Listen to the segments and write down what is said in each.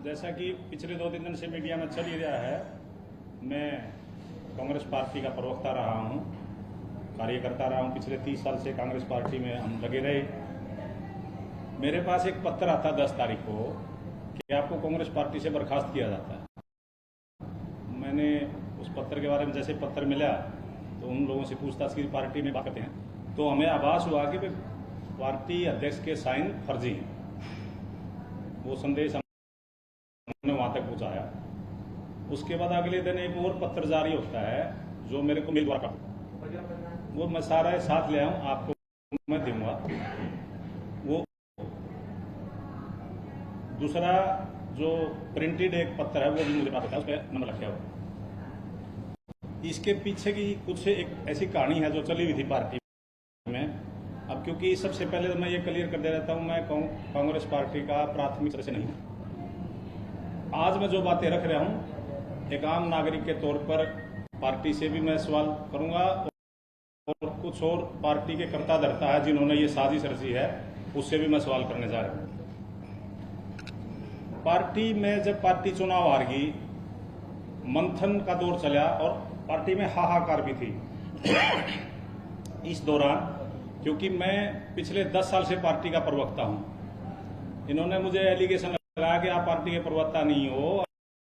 जैसा कि पिछले 2-3 दिन से मीडिया में चल ही रहा है, मैं कांग्रेस पार्टी का प्रवक्ता रहा हूं, कार्यकर्ता रहा हूं। पिछले 30 साल से कांग्रेस पार्टी में हम लगे रहे। मेरे पास एक पत्र आता 10 तारीख को कि आपको कांग्रेस पार्टी से बर्खास्त किया जाता है। मैंने उस पत्र के बारे में जैसे पत्र मिला तो उन लोगों से पूछताछ की, पार्टी में बात करते हैं, तो हमें आभास हुआ कि पार्टी अध्यक्ष के साइन फर्जी हैं। वो संदेश हमने वहां तक पहुंचाया। उसके बाद अगले दिन एक और पत्र जारी होता है जो मेरे को मेल द्वारा, वो मैं सारा साथ ले आऊं, आपको मैं दूंगा। वो दूसरा जो प्रिंटेड एक पत्र है वो भी मुझे पता था, उस पर नंबर रखा हुआ। इसके पीछे की कुछ एक ऐसी कहानी है जो चली हुई थी पार्टी में। अब क्योंकि सबसे पहले तो मैं ये क्लियर कर दे रहता हूं, मैं कांग्रेस पार्टी का प्राथमिक सदस्य नहीं हूं। आज मैं जो बातें रख रहा हूं, एक आम नागरिक के तौर पर पार्टी से भी मैं सवाल करूंगा और कुछ और पार्टी के कर्ता धर्ता है जिन्होंने ये साजिश रची है, उससे भी मैं सवाल करने जा रहा हूं। पार्टी में जब पार्टी चुनाव हार गई, मंथन का दौर चला और पार्टी में हाहाकार भी थी। इस दौरान क्योंकि मैं पिछले 10 साल से पार्टी का प्रवक्ता हूं, इन्होंने मुझे एलिगेशन लगाया कि आप पार्टी के प्रवक्ता नहीं हो,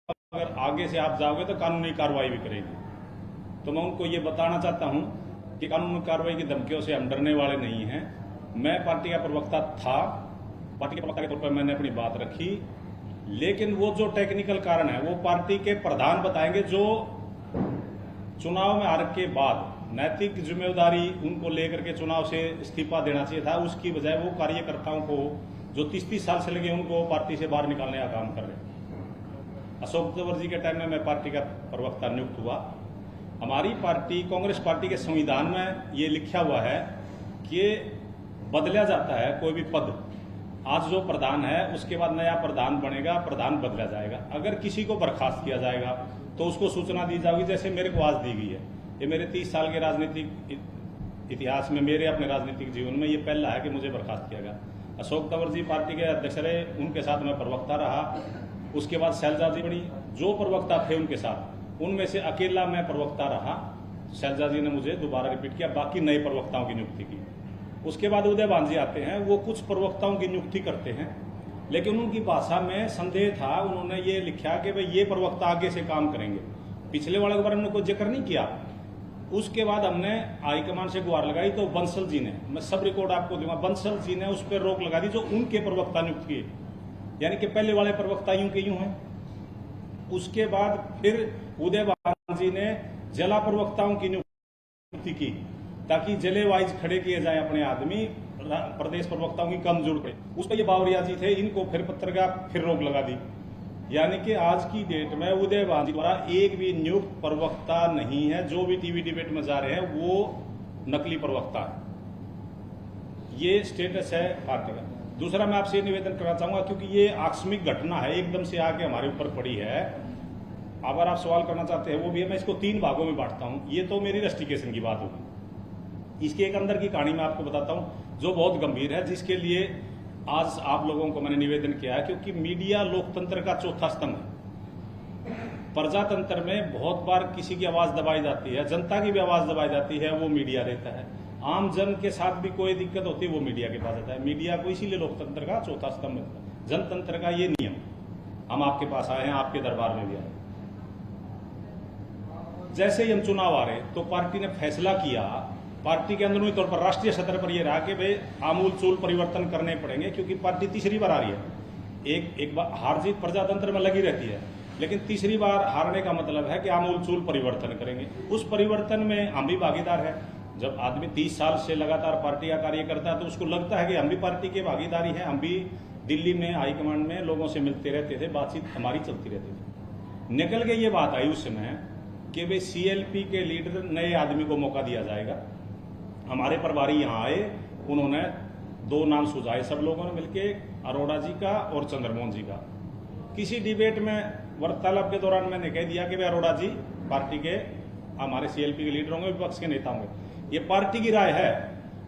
अगर आगे से आप जाओगे तो कानूनी कार्रवाई भी करेंगे। तो मैं उनको ये बताना चाहता हूं कि कानूनी कार्रवाई की धमकियों से हम डरने वाले नहीं हैं। मैं पार्टी का प्रवक्ता था, पार्टी के प्रवक्ता के तौर पर मैंने अपनी बात रखी, लेकिन वो जो टेक्निकल कारण है वो पार्टी के प्रधान बताएंगे। जो चुनाव में हार के बाद नैतिक जिम्मेदारी उनको लेकर के चुनाव से इस्तीफा देना चाहिए था, उसकी बजाय वो कार्यकर्ताओं को जो 30-30 साल से लगे उनको पार्टी से बाहर निकालने का काम कर रहे। अशोक तंवर जी के टाइम में मैं पार्टी का प्रवक्ता नियुक्त हुआ। हमारी पार्टी, कांग्रेस पार्टी के संविधान में ये लिखा हुआ है कि बदला जाता है कोई भी पद। आज जो प्रधान है उसके बाद नया प्रधान बनेगा, प्रधान बदला जाएगा। अगर किसी को बर्खास्त किया जाएगा तो उसको सूचना दी जाएगी, जैसे मेरे को आज दी गई है। ये मेरे 30 साल के राजनीतिक इतिहास में, मेरे अपने राजनीतिक जीवन में ये पहला है कि मुझे बर्खास्त किया गया। अशोक तंवर जी पार्टी के अध्यक्ष रहे, उनके साथ मैं प्रवक्ता रहा। उसके बाद शैलजा जी बनी, जो प्रवक्ता थे उनके साथ, उनमें से अकेला मैं प्रवक्ता रहा। शैलजा जी ने मुझे दोबारा रिपीट किया, बाकी नए प्रवक्ताओं की नियुक्ति की। उसके बाद उदयभान जी आते हैं, वो कुछ प्रवक्ताओं की नियुक्ति करते हैं, लेकिन उनकी भाषा में संदेह था। उन्होंने ये लिखा कि भाई ये प्रवक्ता आगे से काम करेंगे, पिछले वाले के बारे में कोई जिक्र नहीं किया। उसके बाद हमने हाईकमान से गुहार लगाई तो बंसल जी ने, मैं सब रिकॉर्ड आपको दूंगा, बंसल जी ने उस पर रोक लगा दी जो उनके प्रवक्ता नियुक्त किए, यानी कि पहले वाले प्रवक्ता यूं के यूं हैं। उसके बाद फिर उदयभान जी ने जिला प्रवक्ताओं की नियुक्ति की ताकि जिले वाइज खड़े किए जाए अपने आदमी, प्रदेश प्रवक्ताओं की कम जरूरत है। उस पर ये बावरिया जी थे, इनको फिर पत्रकार फिर रोक लगा दी। यानी कि आज की डेट में उदयभान जी द्वारा एक भी नियुक्त प्रवक्ता नहीं है। जो भी टीवी डिबेट में जा रहे हैं वो नकली प्रवक्ता है। ये स्टेटस है पार्टी का। दूसरा मैं आपसे निवेदन करना चाहूंगा, क्योंकि ये आकस्मिक घटना है, एकदम से आके हमारे ऊपर पड़ी है। अगर आप सवाल करना चाहते हैं वो भी है। मैं इसको 3 भागों में बांटता हूं। ये तो मेरी रस्टिकेशन की बात होगी। इसके एक अंदर की कहानी मैं आपको बताता हूं जो बहुत गंभीर है, जिसके लिए आज आप लोगों को मैंने निवेदन किया है। क्योंकि मीडिया लोकतंत्र का चौथा स्तंभ है। प्रजातंत्र में बहुत बार किसी की आवाज दबाई जाती है, जनता की भी आवाज दबाई जाती है, वो मीडिया रहता है। आम जन के साथ भी कोई दिक्कत होती है वो मीडिया के पास आता है। मीडिया को इसीलिए लोकतंत्र का चौथा स्तंभ है, जनतंत्र का ये नियम। हम आपके पास आए हैं, आपके दरबार में भी आए। जैसे ही हम चुनाव आ रहे तो पार्टी ने फैसला किया, पार्टी के अंदरूनी तौर पर राष्ट्रीय स्तर पर यह रहा कि भाई आमूल चूल परिवर्तन करने पड़ेंगे, क्योंकि पार्टी तीसरी बार आ रही है। एक बार हार जीत प्रजातंत्र में लगी रहती है, लेकिन तीसरी बार हारने का मतलब है कि आमूल चूल परिवर्तन करेंगे। उस परिवर्तन में हम भी भागीदार है। जब आदमी 30 साल से लगातार पार्टी का कार्य करता है तो उसको लगता है कि हम भी पार्टी की भागीदारी है। हम भी दिल्ली में हाईकमांड में लोगों से मिलते रहते थे, बातचीत हमारी चलती रहती थी। निकल के ये बात आई उस समय कि भाई CLP के लीडर नए आदमी को मौका दिया जाएगा। हमारे प्रभारी यहाँ आए, उन्होंने 2 नाम सुझाए, सब लोगों ने मिलके, अरोड़ा जी का और चंद्रमोहन जी का। किसी डिबेट में वार्तालाप के दौरान मैंने कह दिया कि भाई अरोड़ा जी पार्टी के हमारे CLP के लीडर होंगे, विपक्ष के नेता होंगे। ये पार्टी की राय है,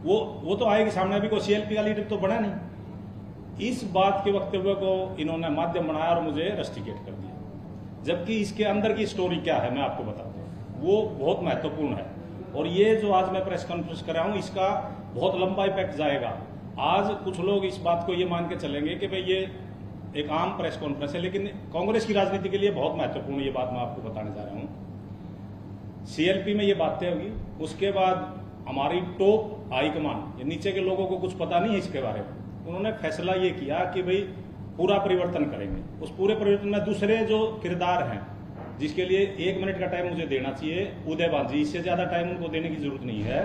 वो तो आएगी सामने। अभी कोई CLP का लीडर तो बना नहीं। इस बात के वक्तव्य को इन्होंने माध्यम बनाया और मुझे रस्टिकेट कर दिया, जबकि इसके अंदर की स्टोरी क्या है मैं आपको बताता हूँ, वो बहुत महत्वपूर्ण है। और ये जो आज मैं प्रेस कॉन्फ्रेंस कर रहा हूँ इसका बहुत लंबा इफेक्ट जाएगा। आज कुछ लोग इस बात को ये मान के चलेंगे कि भाई ये एक आम प्रेस कॉन्फ्रेंस है, लेकिन कांग्रेस की राजनीति के लिए बहुत महत्वपूर्ण ये बात मैं आपको बताने जा रहा हूँ। सीएलपी में ये बातें होगी, उसके बाद हमारी टॉप हाईकमान, ये नीचे के लोगों को कुछ पता नहीं है इसके बारे में, उन्होंने फैसला ये किया कि भाई पूरा परिवर्तन करेंगे। उस पूरे परिवर्तन में दूसरे जो किरदार हैं, जिसके लिए 1 मिनट का टाइम मुझे देना चाहिए, उदय भांजी, इससे ज्यादा टाइम उनको देने की जरूरत नहीं है।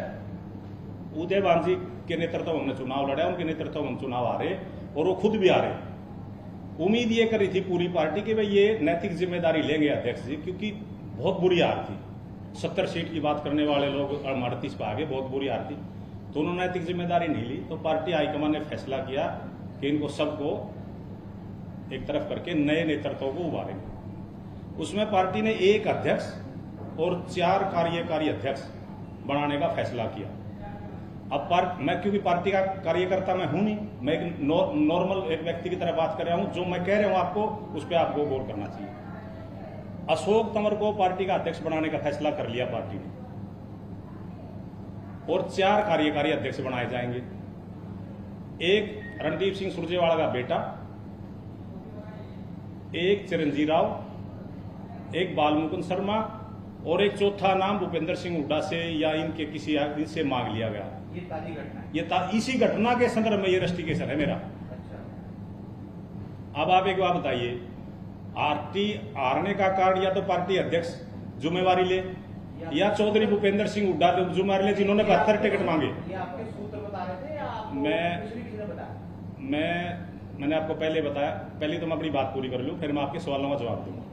उदय भांजी के नेतृत्व हमने चुनाव लड़ा, उनके नेतृत्व में चुनाव आ रहे और वो खुद भी आ रहे। उम्मीद ये करी थी पूरी पार्टी कि भाई ये नैतिक जिम्मेदारी लेंगे अध्यक्ष जी, क्योंकि बहुत बुरी हार थी। 70 सीट की बात करने वाले लोग 38 पे आ गए, बहुत बुरी हार थी। तो उन्होंने नैतिक जिम्मेदारी नहीं ली, तो पार्टी हाईकमान ने फैसला किया कि इनको सबको एक तरफ करके नए नेतृत्व को उभारेंगे। उसमें पार्टी ने 1 अध्यक्ष और 4 कार्यकारी अध्यक्ष बनाने का फैसला किया। अब मैं क्योंकि पार्टी का कार्यकर्ता मैं हूं नहीं, मैं एक नॉर्मल एक व्यक्ति की तरह बात कर रहा हूं, जो मैं कह रहा हूं आपको उस पर आपको गौर करना चाहिए। अशोक तंवर को पार्टी का अध्यक्ष बनाने का फैसला कर लिया पार्टी ने, और 4 कार्यकारी अध्यक्ष बनाए जाएंगे। एक रणदीप सिंह सुरजेवाला का बेटा, एक चिरंजीव राव, एक बालमुकुंद शर्मा और एक चौथा नाम भूपेंद्र सिंह हुड्डा से या इनके किसी इनसे मांग लिया गया। ये ताजी घटना है। ये इसी घटना के संदर्भ में ये रस्टिकेशन है मेरा। अच्छा। अब आप एक बात बताइए, पार्टी हारने का कारण या तो पार्टी अध्यक्ष जिम्मेवारी ले या चौधरी भूपेंद्र सिंह हुड्डा जिम्मेवारी ले, जिन्होंने 72 टिकट मांगे। ये आपके सूत्र बता रहे थे या आपको किसी ने बताया? मैंने आपको पहले बताया। पहले तो मैं अपनी बात पूरी कर लूं, फिर मैं आपके सवालों का जवाब दूंगा।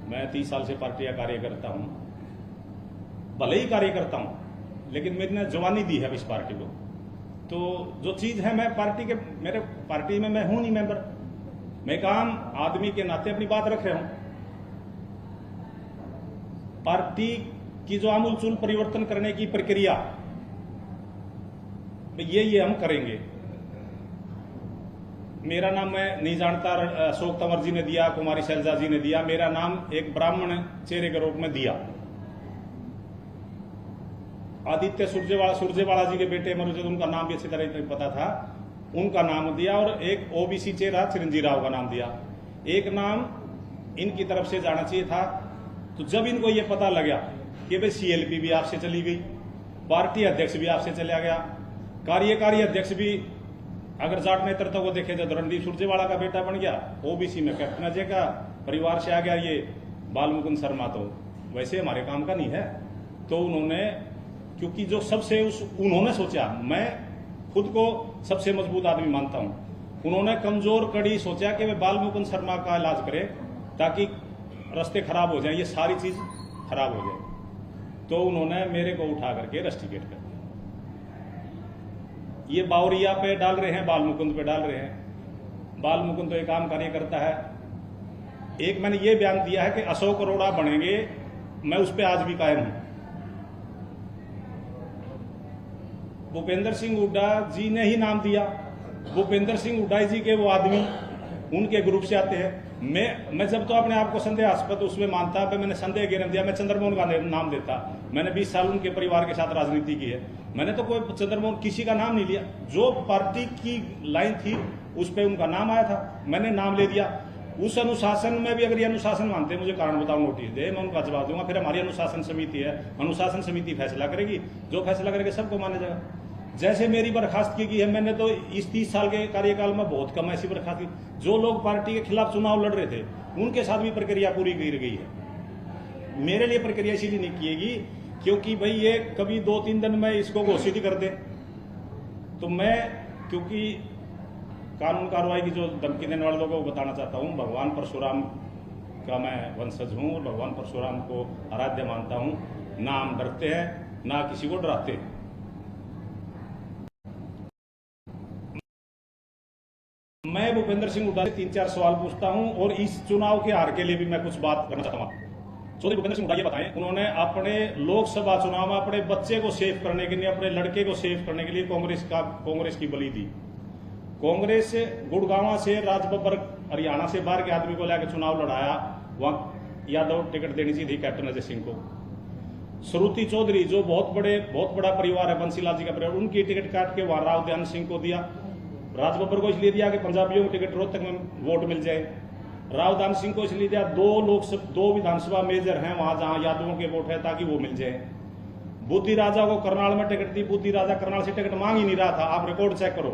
मैं 30 साल से पार्टी का कार्य करता हूं, भले ही कार्य करता हूं, लेकिन मैंने जवानी दी है इस पार्टी को। तो जो चीज है, मैं मेरे पार्टी में मैं हूं नहीं मेंबर, मैं एक आम आदमी के नाते अपनी बात रख रहा हूं। पार्टी की जो आमूलचूल परिवर्तन करने की प्रक्रिया ये हम करेंगे। मेरा नाम मैं नहीं जानता, अशोक तंवर जी ने दिया, कुमारी शैलजा जी ने दिया, मेरा नाम एक ब्राह्मण चेहरे के रूप में दिया। आदित्य सुरजेवाला जी के बेटे मुझे उनका नाम भी अच्छी तरह पता था, उनका नाम दिया, और एक ओबीसी चेहरा चिरंजीव राव का नाम दिया। एक नाम इनकी तरफ से जाना चाहिए था। तो जब इनको ये पता लगा कि भाई सीएलपी भी आपसे चली गई, पार्टी अध्यक्ष भी आपसे चला गया, कार्यकारी अध्यक्ष भी अगर जाट नेतृत्व को देखे तो रणदीप सुरजेवाला का बेटा बन गया, ओबीसी में कैप्टन अजय का परिवार से आ गया ये बालमुकुंद शर्मा, तो वैसे हमारे काम का नहीं है। तो उन्होंने, क्योंकि जो सबसे उन्होंने सोचा, मैं खुद को सबसे मजबूत आदमी मानता हूं, उन्होंने कमजोर कड़ी सोचा कि वे बालमुकुंद शर्मा का इलाज करें ताकि रास्ते खराब हो जाए, ये सारी चीज खराब हो जाए। तो उन्होंने मेरे को उठा करके रस्टिकेट कर दिया। ये बावरिया पे डाल रहे हैं, बालमुकुंद पे डाल रहे हैं। बालमुकुंद तो एक आम कार्य करता है। एक मैंने ये बयान दिया है कि अशोक अरोड़ा बनेंगे, मैं उस पर आज भी कायम हूं। भूपेंद्र सिंह हुड्डा जी ने ही नाम दिया। भूपेंद्र सिंह हुड्डा जी के वो आदमी उनके ग्रुप से आते हैं। मैं जब तो अपने आप को संदेहास्पद उसमें मानता, मैंने संदेह गिरन दिया, मैं चंद्रमोहन का नाम देता। मैंने 20 साल उनके परिवार के साथ राजनीति की है, मैंने तो कोई चंद्रमोहन किसी का नाम नहीं लिया। जो पार्टी की लाइन थी उस पर उनका नाम आया था, मैंने नाम ले दिया। उस अनुशासन में भी अगर ये अनुशासन मानते, मुझे कारण बताओ, नोटिस दे, मैं उनका जवाब दूंगा। फिर हमारी अनुशासन समिति है, अनुशासन समिति फैसला करेगी, जो फैसला करेगी सबको माना जाएगा। जैसे मेरी बर्खास्तगी की है, मैंने तो इस 30 साल के कार्यकाल में बहुत कम ऐसी बर्खास्तगी, जो लोग पार्टी के खिलाफ चुनाव लड़ रहे थे उनके साथ भी प्रक्रिया पूरी की गई है। मेरे लिए प्रक्रिया इसीलिए नहीं किएगी क्योंकि भाई ये कभी 2-3 दिन में इसको घोषित ही कर दे, तो मैं क्योंकि कानून कार्रवाई की जो धमकी देने वाले लोगों को बताना चाहता हूं, भगवान परशुराम का मैं वंशज हूं और भगवान परशुराम को आराध्य मानता हूं। ना हम डरते हैं, ना किसी को डराते हैं। मैं भूपेंद्र सिंह हुड्डा से 3-4 सवाल पूछता हूं और इस चुनाव के हार के लिए भी मैं कुछ बात करना चाहता हूं। चौधरी भूपेंद्र सिंह हुड्डा ये बताएं, उन्होंने अपने लोकसभा चुनाव में अपने बच्चे को सेव करने के लिए, अपने लड़के को सेव करने के लिए कांग्रेस की बलि दी। कांग्रेस गुड़गांव से राजबब्बर हरियाणा से बाहर के आदमी को लेकर चुनाव लड़ाया, वहां यादव टिकट देनी चाहिए थी कैप्टन अजय सिंह को। श्रुति चौधरी जो बहुत बड़ा परिवार है, बंसीलाल जी का परिवार, उनकी टिकट काट के वहां राव ध्यान सिंह को दिया। राजबब्बर को इसलिए दिया कि पंजाबियों को टिकट रोहतक में वोट मिल जाए। राव ध्यान सिंह को इसलिए दिया, दो विधानसभा मेजर हैं वहां जहां यादवों के वोट है, ताकि वो मिल जाए। बुद्धि राजा को करनाल में टिकट दी, बुद्धि राजा करनाल से टिकट मांग ही नहीं रहा था। आप रिकॉर्ड चेक करो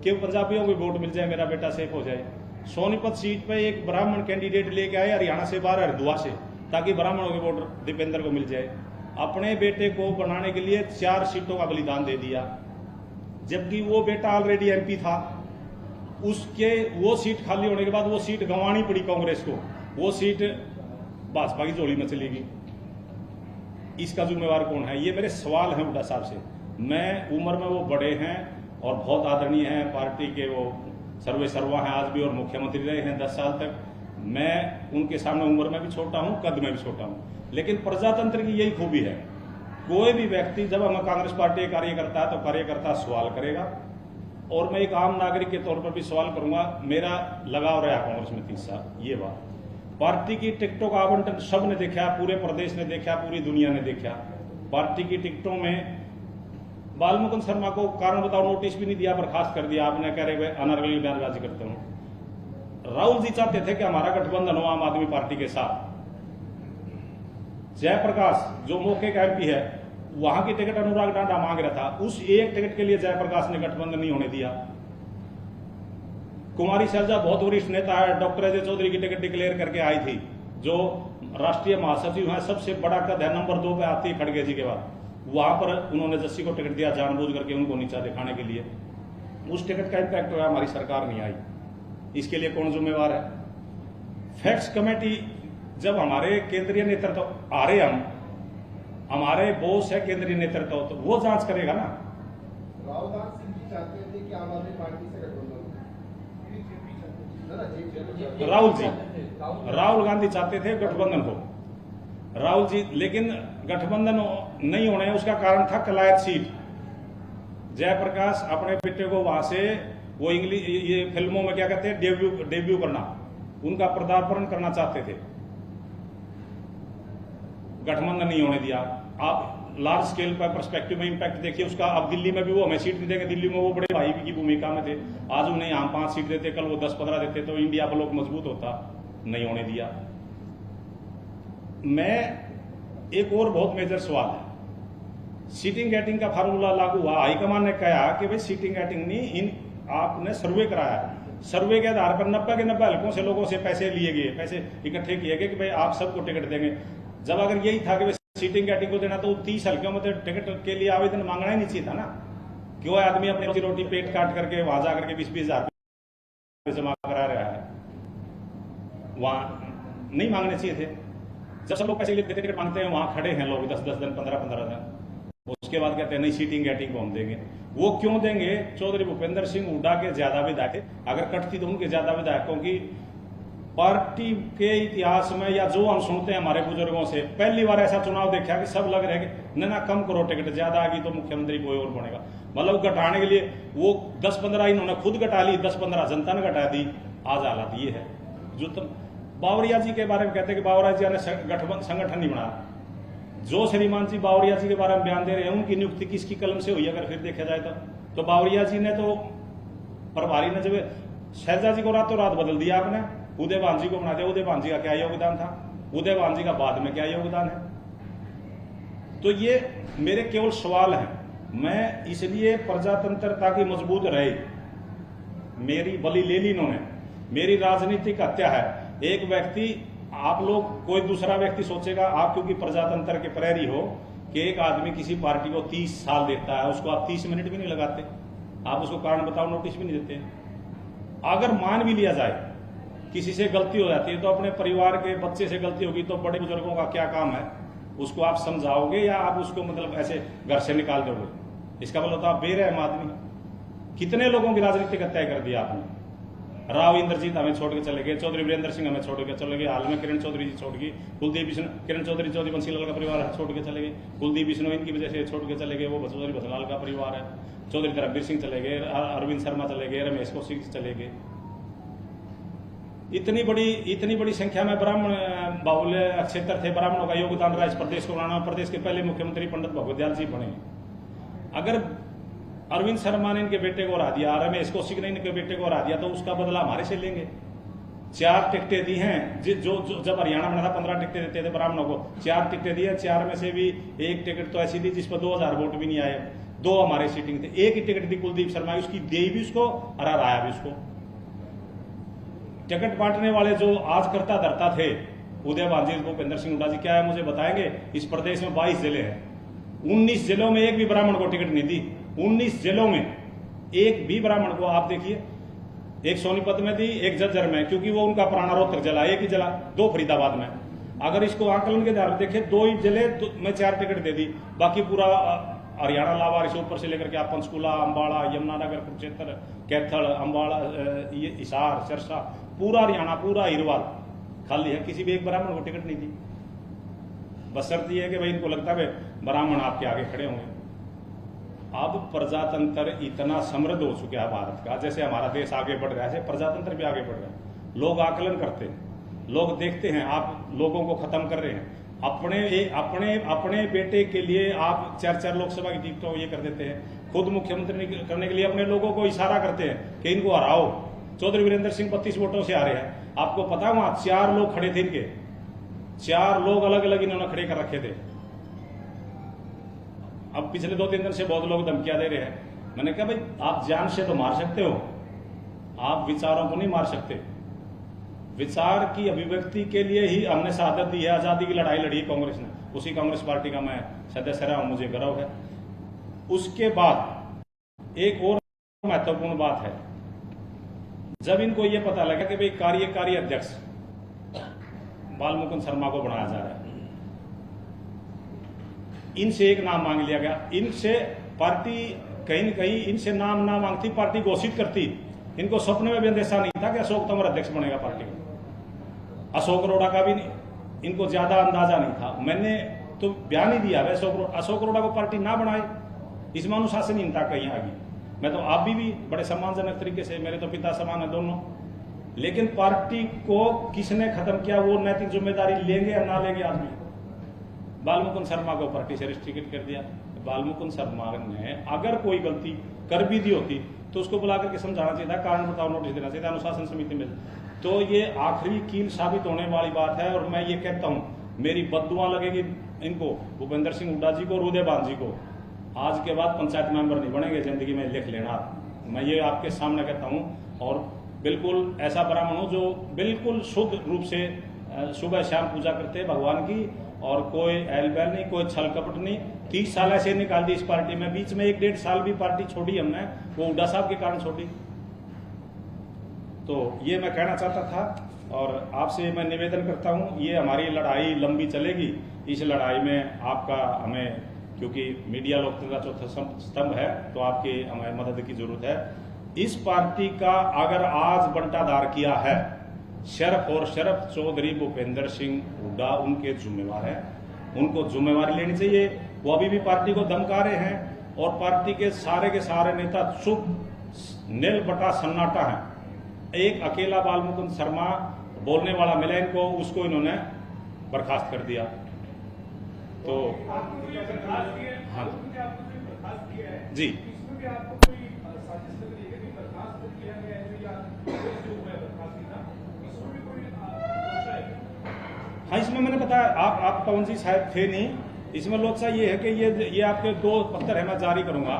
कि पंजाबियों को वोट मिल जाए, मेरा बेटा सेफ हो जाए। सोनीपत सीट पे एक ब्राह्मण कैंडिडेट लेके आए हरियाणा से बाहर, हरिद्वार से, ताकि ब्राह्मणों के वोट दीपेंद्र को मिल जाए। अपने बेटे को बनाने के लिए 4 सीटों का बलिदान दे दिया, जबकि वो बेटा ऑलरेडी एमपी था। वो सीट खाली होने के बाद वो सीट गंवानी पड़ी कांग्रेस को, वो सीट भाजपा की झोली में चली गई। इसका जिम्मेवार कौन है? ये मेरे सवाल हैं हुड्डा साहब से। मैं उम्र में वो बड़े हैं और बहुत आदरणीय हैं, पार्टी के वो सर्वे सर्वा हैं आज भी, और मुख्यमंत्री रहे हैं 10 साल तक। मैं उनके सामने उम्र में भी छोटा हूं, कद में भी छोटा हूं, लेकिन प्रजातंत्र की यही खूबी है। कोई भी व्यक्ति जब हमें कांग्रेस पार्टी का कार्यकर्ता है तो कार्यकर्ता सवाल करेगा, और मैं एक आम नागरिक के तौर पर भी सवाल करूंगा। मेरा लगाव रहा कांग्रेस में 30 साल। ये बात पार्टी की टिकटों का आवंटन सब ने देखा, पूरे प्रदेश ने देखा, पूरी दुनिया ने देखा। पार्टी की टिकटों में बालमुकुंद शर्मा को कारण बताओ नोटिस भी नहीं दिया, बर्खास्त कर दिया। आपने कह रहे अनर्गली बयानबाजी करते हूं। राहुल जी चाहते थे कि हमारा गठबंधन हो आम आदमी पार्टी के साथ। जयप्रकाश जो मौके का एमपी है, वहां की टिकट अनुराग डांडा मांग रहा था, उस एक टिकट के लिए जयप्रकाश ने गठबंधन नहीं होने दिया। कुमारी शैलजा बहुत वरिष्ठ नेता है, डॉक्टर अजय चौधरी की टिकट डिक्लेयर करके आई थी, जो राष्ट्रीय महासचिव है, सबसे बड़ा कद है, नंबर 2 पे आती है खड़गे जी के बाद। वहां पर उन्होंने जस्सी को टिकट दिया जानबूझ करके, उनको नीचा दिखाने के लिए। उस टिकट का इंपैक्ट हुआ, हमारी सरकार नहीं आई। इसके लिए कौन जिम्मेवार है? फैक्ट्स कमेटी जब हमारे केंद्रीय नेतृत्व आ रहे, हमारे बॉस है केंद्रीय नेतृत्व, तो वो जांच करेगा ना। राहुल सिंह जी चाहते थे कि आम आदमी पार्टी से गठबंधन। राहुल गांधी चाहते थे गठबंधन हो, राहुल जी, लेकिन गठबंधन नहीं होने उसका कारण था कलायत सीट। जयप्रकाश अपने बेटे को वहां से वो इंग्लिश ये फिल्मों में क्या कहते हैं डेब्यू करना, उनका पदार्पण करना चाहते थे, गठबंधन नहीं होने दिया। आप लार्ज स्केल पर पर्सपेक्टिव में इंपैक्ट देखिए उसका। अब दिल्ली में भी वो हमें सीट नहीं देंगे, दिल्ली में वो बड़े भाई की भूमिका में थे, आज उन्हें यहाँ 5 सीट देते, कल वो 10-15 देते तो इंडिया ब्लॉक मजबूत होता, नहीं होने दिया। मैं एक और बहुत मेजर सवाल है, सीटिंग गेटिंग का फार्मूला लागू हुआ, हाईकमान ने कहा कि भाई सीटिंग गेटिंग नहीं, आपने सर्वे कराया, सर्वे के आधार पर 90 के 90 हल्कों से लोगों से पैसे लिए गए, पैसे इकट्ठे किए गए कि भाई आप सबको टिकट देंगे। जब अगर यही था कि सीटिंग गेटिंग को देना, तो 30 हल्कों में तो टिकट के लिए आवेदन मांगना ही नहीं चाहिए था ना। क्यों आदमी अपनी रोटी पेट काट करके वहां जाकर के 20-20 हजार जमा करा रहा है, वहां नहीं मांगने चाहिए थे। जब सब लोग पैसे लेते टिकट मांगते हैं, वहां खड़े हैं लोग 10-10 दिन, 15-15 दिन, उसके बाद कहते हैं नहीं सीटिंग गेटिंग को हम देंगे। वो क्यों देंगे? चौधरी भूपेंद्र सिंह हुड्डा के ज्यादा विधायक, अगर कटती तो उनके ज्यादा विधायकों की पार्टी के इतिहास में, या जो हम सुनते हैं हमारे बुजुर्गों से, पहली बार ऐसा चुनाव देखा कि सब लग रहे हैं ना कम करो टिकट, ज्यादा आ गई तो मुख्यमंत्री कोई और बनेगा। मतलब घटाने के लिए वो 10-15 इन्होंने खुद घटा ली, 10-15 जनता ने घटा दी। आज हालात ये है। जो बावरिया जी के बारे में कहते हैं कि बावरिया जी ने संगठन नहीं बनाया, जो श्रीमान जी बावरिया जी के बारे में बयान दे रहे हैं, उनकी नियुक्ति किसकी कलम से हुई अगर फिर देखा जाए तो बावरिया जी ने तो, प्रभारी ने जब शैलजा जी को रातों रात बदल दिया आपने, उदय भांजी को बना दिया। उदय भांजी का क्या योगदान था? उदय भांजी का बाद में क्या योगदान है? तो ये मेरे केवल सवाल हैं। मैं इसलिए प्रजातंत्रता की मजबूत रहे, मेरी बलि ले ली इन्होंने, मेरी राजनीतिक हत्या है। एक व्यक्ति, आप लोग, कोई दूसरा व्यक्ति सोचेगा आप क्योंकि प्रजातंत्र के प्रहरी हो कि एक आदमी किसी पार्टी को 30 साल देता है, उसको आप 30 मिनट भी नहीं लगाते, आप उसको कारण बताओ नोटिस भी नहीं देते। अगर मान भी लिया जाए किसी से गलती हो जाती है, तो अपने परिवार के बच्चे से गलती होगी तो बड़े बुजुर्गों का क्या काम है? उसको आप समझाओगे या आप उसको मतलब ऐसे घर से निकाल दोगे? इसका मतलब तो आप बेरहम आदमी। कितने लोगों की राजनीतिक हत्या कर दिया आपने? राव इंद्रजीत हमें छोड़ के चले गए, चौधरी वीरेंद्र सिंह हमें छोड़ के चले गए, हाल में किरण चौधरी जी छोड़ गई, कुलदीप बिश्नोई, किरण चौधरी चौधरी बंसीलाल का परिवार है, छोड़ के चले गए, कुलदीप बिश्नोई इनकी वजह से छोड़ के चले गए, वो चौधरी भजनलाल का परिवार है, चौधरी धर्मवीर सिंह चले गए, अरविंद शर्मा चले गए, रमेश कौशिक चले गए। इतनी बड़ी संख्या में ब्राह्मण बाहुल्य क्षेत्र थे, ब्राह्मणों का योगदान रहा इस प्रदेश को बनाना। प्रदेश के पहले मुख्यमंत्री पंडित भगवत दयाल जी बने। अगर अरविंद शर्मा ने इनके बेटे को हरा दिया, रमेश कौशिक ने इनके बेटे को हरा दिया, तो उसका बदला हमारे से लेंगे। 4 टिकटें दी हैं, जो जब हरियाणा बना था 15 टिकटें देते थे ब्राह्मणों को, 4 टिकटें दी हैं, 4 में से भी 1 टिकट तो ऐसी दी जिस पर 2000 वोट भी नहीं आए, 2 हमारे सीटिंग थे। 1 ही टिकट दी कुलदीप शर्मा, उसकी दे भी उसको, हराया भी उसको। टिकट बांटने वाले जो आज करता धरता थे, उदय भांजी, भूपेंद्र सिंह हुड्डा जी, क्या है मुझे बताएंगे? इस प्रदेश में 22 जिले हैं, 19 जिलों में एक भी ब्राह्मण को टिकट नहीं दी। 19 जिलों में एक भी ब्राह्मण को आप देखिए, एक सोनीपत में दी, एक झज्जर में, क्योंकि वो उनका पुराना रोहतक जला, एक ही जला, 2 फरीदाबाद में। अगर इसको आकलन के आधार पर देखें, 2 ही जिले में 4 टिकट दे दी, बाकी पूरा हरियाणा लावारी से ऊपर से लेकर के आप पंचकूला, अम्बाड़ा, यमुनानगर, कुरुक्षेत्र, कैथल, अम्बाड़ा, हिसार, सिरसा, पूरा हरियाणा, पूरा हिरवाल खाली है, किसी भी एक ब्राह्मण को टिकट नहीं दी। बस शर्त यह है कि भाई इनको लगता है ब्राह्मण आपके आगे खड़े होंगे। अब प्रजातंत्र इतना समृद्ध हो चुका है भारत का, जैसे हमारा देश आगे बढ़ रहा है, ऐसे प्रजातंत्र भी आगे बढ़ रहा है। लोग आकलन करते हैं, लोग देखते हैं, आप लोगों को खत्म कर रहे हैं। अपने बेटे के लिए आप 4 लोकसभा की टिकटों ये कर देते हैं, खुद मुख्यमंत्री करने के लिए अपने लोगों को इशारा करते हैं कि इनको हराओ। चौधरी वीरेंद्र सिंह 32 वोटों से हारे हैं। आपको पता है वहां 4 लोग खड़े थे, इनके 4 लोग अलग अलग इन्होंने खड़े कर रखे थे। अब पिछले 2-3 दिन से बहुत लोग धमकियां दे रहे हैं। मैंने कहा भाई आप जान से तो मार सकते हो, आप विचारों को नहीं मार सकते। विचार की अभिव्यक्ति के लिए ही हमने शहादत दी है, आजादी की लड़ाई लड़ी कांग्रेस ने, उसी कांग्रेस पार्टी का मैं सदस्य रहा हूं, मुझे गर्व है। उसके बाद एक और महत्वपूर्ण बात है, जब इनको यह पता लगा कि भाई कार्यकारी अध्यक्ष बालमुकुंद शर्मा को बनाया जा रहा है, इनसे एक नाम मांग लिया गया। इनसे पार्टी कहीं न कहीं इनसे नाम ना मांगती, पार्टी घोषित करती। इनको सपने में भी अंदेशा नहीं था कि अशोक तंवर अध्यक्ष बनेगा पार्टी का, अशोक अरोड़ा का भी नहीं, इनको ज्यादा अंदाजा नहीं था। मैंने तो बयान ही दिया है, अशोक अरोड़ा को पार्टी ना बनाए, इसमें अनुशासनहीनता कहीं आ गई। मैं तो आप भी बड़े सम्मानजनक तरीके से, मेरे तो पिता समान है दोनों, लेकिन पार्टी को किसने खत्म किया वो नैतिक जिम्मेदारी लेंगे या ना लेंगे आदमी। बालमुकुंद शर्मा को पार्टी से रिस्ट्रिक्ट कर दिया। बालमुकुंद शर्मा ने अगर कोई गलती कर भी दी होती तो उसको बुला करके समझाना चाहिए था, कारण बताओ नोटिस देना चाहिए था अनुशासन समिति में। तो ये आखिरी कील साबित होने वाली बात है। और मैं ये कहता हूं, मेरी बद्दुआ लगेगी इनको, भूपेंद्र सिंह हुड्डा जी को और उदय भांजी को, आज के बाद पंचायत मेंबर नहीं बनेंगे, जिंदगी में लिख लेना। मैं ये आपके सामने कहता हूं। और बिल्कुल ऐसा ब्राह्मण हूं जो बिल्कुल शुद्ध रूप से सुबह शाम पूजा करते हैं भगवान की, और कोई एल बैल नहीं, कोई छल कपट नहीं। 30 साल ऐसे निकाल दी इस पार्टी में, बीच में 1-1.5 साल भी पार्टी छोड़ी हमने, वो हुड्डा साहब के कारण छोड़ी। तो ये मैं कहना चाहता था और आपसे मैं निवेदन करता हूं, ये हमारी लड़ाई लंबी चलेगी। इस लड़ाई में आपका हमें, क्योंकि मीडिया लोकतंत्र का चौथा स्तंभ है, तो आपकी हमें मदद की जरूरत है। इस पार्टी का अगर आज बंटाधार किया है शरफ और शरफ चौधरी भूपेंद्र सिंह हुड्डा उनके जिम्मेवार हैं, उनको जिम्मेवारी लेनी चाहिए। वो अभी भी पार्टी को धमका रहे हैं और पार्टी के सारे नेता चुप नील बटा सन्नाटा है। एक अकेला बालमुकुंद शर्मा बोलने वाला मिला इनको, उसको इन्होंने बर्खास्त कर दिया। तो हाँ जी, हाँ इसमें मैंने बताया, आप पवन जी शायद थे नहीं। इसमें लोकसा ये है कि ये आपके 2 पत्र है मैं जारी करूंगा।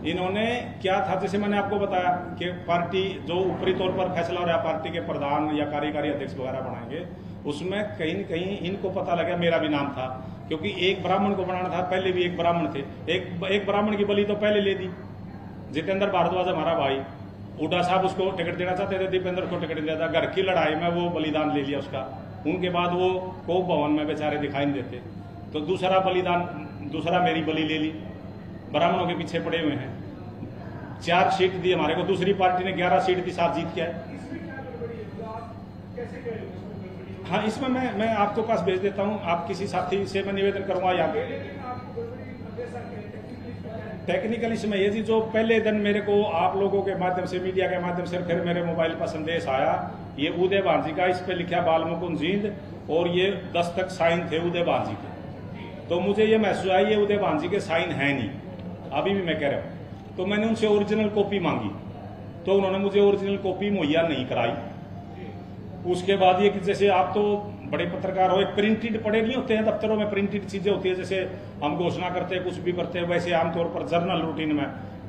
इन्होंने क्या था, जैसे मैंने आपको बताया कि पार्टी जो ऊपरी तौर पर फैसला हो रहा है, पार्टी के प्रधान या कार्यकारी अध्यक्ष वगैरह बनाएंगे, उसमें कहीं न कहीं इनको पता लगा मेरा भी नाम था, क्योंकि एक ब्राह्मण को बनाना था। पहले भी एक ब्राह्मण थे, एक ब्राह्मण की बलि तो पहले ले दी। जितेंद्र भारद्वाज हमारा भाई, हुड्डा साहब उसको टिकट देना चाहते थे, दीपेंद्र को टिकट दिया था। घर की लड़ाई में वो बलिदान ले लिया उसका, उनके बाद वो कोप भवन में बेचारे दिखाई नहीं देते। तो दूसरा मेरी बलि ले ली, ब्राह्मणों के पीछे पड़े हुए हैं। 4 सीट दी हमारे को, दूसरी पार्टी ने 11 सीट दी, 7 जीत के आए। हाँ, इसमें मैं आपको पास भेज देता हूँ, आप किसी साथी से मैं निवेदन करूंगा। या टेक्निकल इसमें ये जी, जो पहले दिन मेरे को आप लोगों के माध्यम से, मीडिया के माध्यम से फिर मेरे मोबाइल पर संदेश आया, ये उदय भांजी का, इस पे लिखा बाल मुकुंद जींद और ये दस्तक साइन थे उदय भांजी के। तो मुझे ये महसूस आया ये उदय भांजी के साइन है नहीं, अभी भी मैं कह रहा हूँ। तो मैंने उनसे ओरिजिनल कॉपी मांगी, तो उन्होंने मुझे ओरिजिनल कॉपी मुहैया नहीं कराई। उसके बाद ये कि जैसे आप तो बड़े पत्रकार हो, एक प्रिंटेड पड़े नहीं होते हैं दफ्तरों में, प्रिंटेड चीजें होती है, जैसे हम घोषणा करते हैं, कुछ भी करते हैं, वैसे आमतौर पर जर्नल रूटीन में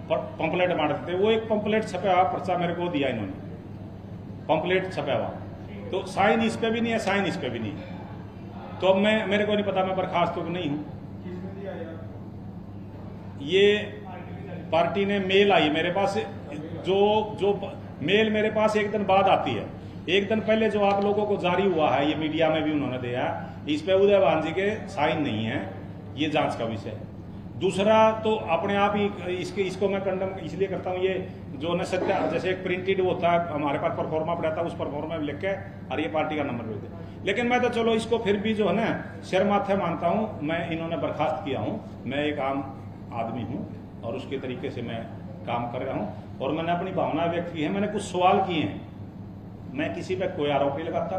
पंपलेट बांट देते हैं। वो एक पंपलेट छपा हुआ पर्चा मेरे को दिया इन्होंने, पंपलेट छपा हुआ, तो साइन इस पे भी नहीं है, साइन इस पे भी नहीं है। तो अब मेरे को नहीं पता मैं बर्खास्त तो नहीं हूं। ये पार्टी ने मेल आई मेरे पास, जो मेल मेरे पास एक दिन बाद आती है। एक दिन पहले जो आप लोगों को जारी हुआ है, ये मीडिया में भी उन्होंने दिया, इस पे उदय भांजी के साइन नहीं है, ये जांच का विषय है। दूसरा तो अपने आप ही इसको मैं कंडम इसलिए करता हूँ, ये जो न सत्या, जैसे एक प्रिंटेड होता है हमारे पास परफॉर्मा पड़ा था, उस परफॉर्मा में लिख के और ये पार्टी का नंबर भेज दे। लेकिन मैं तो चलो इसको फिर भी जो है ना शर्माथे मानता हूँ, मैं इन्होंने बर्खास्त किया हूँ, मैं एक आम आदमी हूँ और उसके तरीके से मैं काम कर रहा हूँ और मैंने अपनी भावना व्यक्त की है, मैंने कुछ सवाल किए हैं, मैं किसी पे कोई आरोप नहीं लगाता।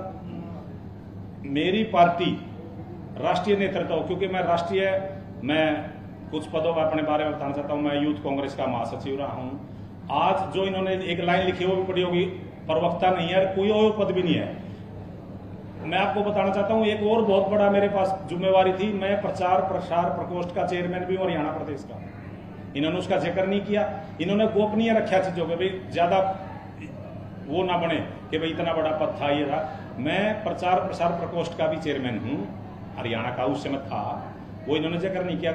मेरी पार्टी राष्ट्रीय नेतृत्व, क्योंकि मैं कुछ पदों का अपने बारे में बताना चाहता हूं, मैं यूथ कांग्रेस का महासचिव रहा हूं। आज जो इन्होंने एक लाइन लिखी वो भी पड़ी होगी, प्रवक्ता नहीं है, कोई और पद भी नहीं है। मैं आपको बताना चाहता हूं एक और बहुत बड़ा मेरे पास जिम्मेवारी थी, मैं प्रचार प्रसार प्रकोष्ठ का चेयरमैन भी हूं हरियाणा प्रदेश का। इन्होंने उसका जिक्र नहीं किया, इन्होंने गोपनीय रखा चीजों को, भाई ज्यादा वो ना बने कि भाई इतना बड़ा पद था ये था। मैं प्रचार प्रसार प्रकोष्ठ का भी चेयरमैन हूं हरियाणा का, उस समय था, वो इन्होंने जिक्र नहीं किया।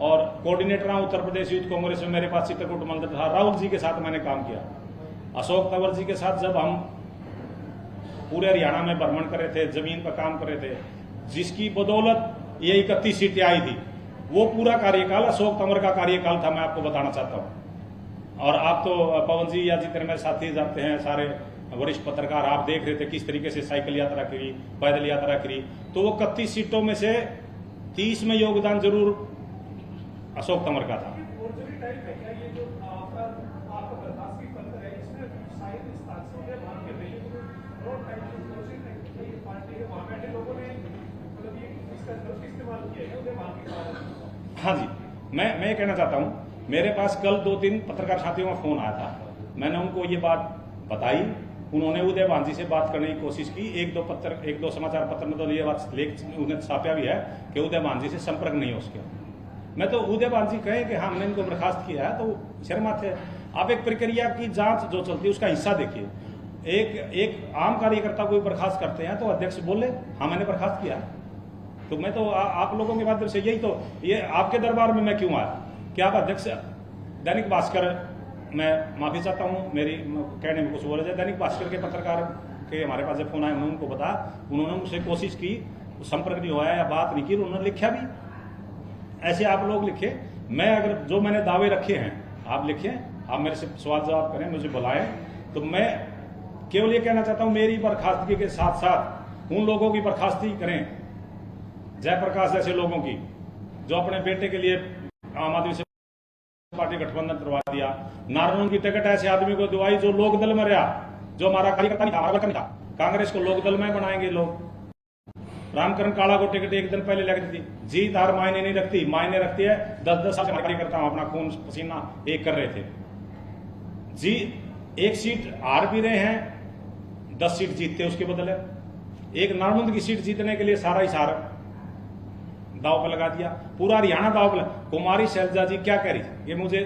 और कोऑर्डिनेटर रहा उत्तर प्रदेश यूथ कांग्रेस में, मेरे पास चित्रकूट मंडल था, राहुल जी के साथ मैंने काम किया, अशोक तंवर जी के साथ जब हम पूरे हरियाणा में भ्रमण कर रहे थे, जमीन पर काम कर रहे थे, जिसकी बदौलत ये 31 सीटें आई थी, वो पूरा कार्यकाल अशोक तंवर का कार्यकाल था, मैं आपको बताना चाहता हूँ। और आप तो पवन जी या जितने मेरे साथी जाते हैं, सारे वरिष्ठ पत्रकार, आप देख रहे थे किस तरीके से साइकिल यात्रा करी, पैदल यात्रा करी, तो वो 31 सीटों में से 30 में योगदान जरूर अशोक तंवर का था। हाँ जी, मैं ये कहना चाहता हूँ, मेरे पास कल 2-3 पत्रकार साथियों का फोन आया था, मैंने उनको ये बात बताई, उन्होंने उदय भांजी से बात करने की कोशिश की। एक दो समाचार पत्र में तो ये बात लेख उन्हें छापा भी है कि उदय भांजी से संपर्क नहीं हो उसके। मैं तो उदय भांजी कहे कि हाँ हमने इनको बर्खास्त किया है तो शर्मा थे। आप एक प्रक्रिया की जांच जो चलती है उसका हिस्सा देखिए। एक आम कार्यकर्ता कोई बर्खास्त करते हैं तो अध्यक्ष बोले हाँ मैंने बर्खास्त किया, तो मैं तो आप लोगों के माध्यम से यही तो, ये आपके दरबार में मैं क्यों आया कि आप अध्यक्ष दैनिक भास्कर, मैं माफी चाहता हूँ मेरी कहने में कुछ बोले जाए, दैनिक भास्कर के पत्रकार के हमारे पास जब फोन आया उन्होंने उनको बता, उन्होंने मुझसे कोशिश की, संपर्क नहीं हुआ या बात नहीं की, उन्होंने लिखा भी। ऐसे आप लोग लिखे, मैं अगर जो मैंने दावे रखे हैं आप लिखे, आप मेरे से सवाल जवाब करें, मुझे बुलाएं, तो मैं केवल ये कहना चाहता हूं मेरी बर्खास्तगी के साथ साथ उन लोगों की बर्खास्तगी करें, जयप्रकाश जैसे लोगों की जो अपने बेटे के लिए आम आदमी से पार्टी गठबंधन करवा दिया, नारायण की टिकट ऐसे आदमी को दिवाई जो लोक दल में रहा, जो हमारा कार्यकर्ता नहीं था, कांग्रेस को लोक दल में बनाएंगे लोग। रामकरण काला को टिकट एक दिन पहले लग दी थी, जीत हार मायने नहीं रखती, मायने रखती है 10-10 साल से कार्यकर्ता अपना खून पसीना एक कर रहे थे जी, एक सीट हार भी रहे हैं, 10 सीट जीतते उसके बदले। एक नारमुंद की सीट जीतने के लिए सारा हिसार दाव पर लगा दिया, पूरा हरियाणा दाव पर। कुमारी शैलजा जी क्या कह रही थी, ये मुझे